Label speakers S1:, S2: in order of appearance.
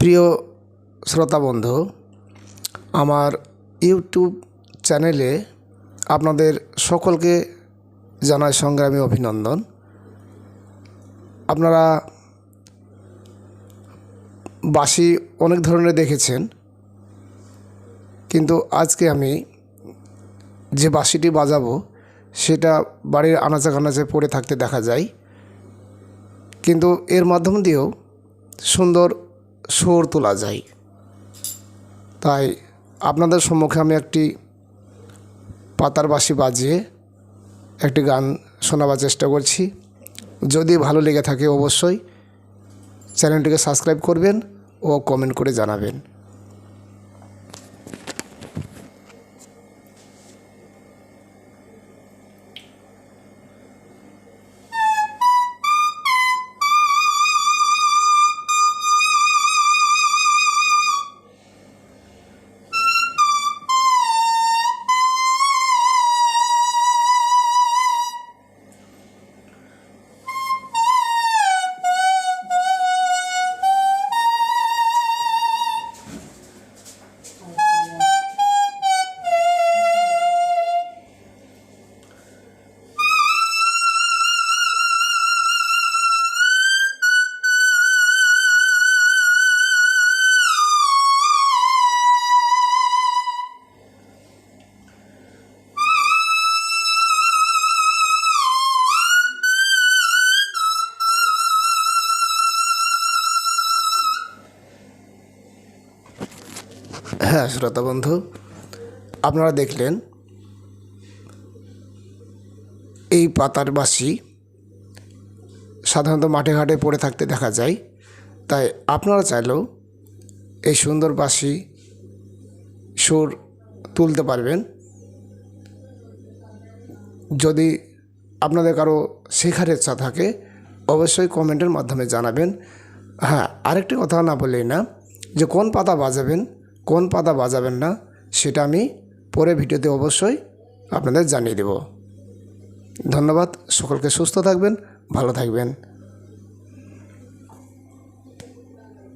S1: প্রিয় শ্রোতা বন্ধু, আমার ইউটিউব চ্যানেলে আপনাদের সকলকে জানাই সংগ্রামী অভিনন্দন। আপনারা বাঁশি অনেক ধরনের দেখেছেন, কিন্তু আজকে আমি যে বাঁশিটি বাজাবো সেটা বাড়ির আনাচে কানাচে পড়ে থাকতে দেখা যায়, কিন্তু এর মাধ্যম দিয়েও সুন্দর সুর তোলা যায়। তাই আপনাদের সম্মুখে আমি একটি পাতার বাঁশি বাজিয়ে একটি গান শোনাবার চেষ্টা করছি। যদি ভালো লেগে থাকে অবশ্যই চ্যানেলটিকে সাবস্ক্রাইব করবেন ও কমেন্ট করে জানাবেন। হ্যাঁ শ্রোতা বন্ধু, আপনারা দেখলেন এই পাতার বাঁশি সাধারণত মাঠে ঘাটে পড়ে থাকতে দেখা যায়। তাই আপনারা চাইলেও এই সুন্দর বাঁশি সুর তুলতে পারবেন। যদি আপনাদের কারো শেখার ইচ্ছা থাকে অবশ্যই কমেন্টের মাধ্যমে জানাবেন। হ্যাঁ, আরেকটি কথা না বললেই না, যে কোন পাতা বাজাবেন কোন পাতা বাজাবেন না সেটা আমি পরে ভিডিওতে অবশ্যই আপনাদের জানিয়ে দেব। ধন্যবাদ, সকলকে সুস্থ থাকবেন, ভালো থাকবেন।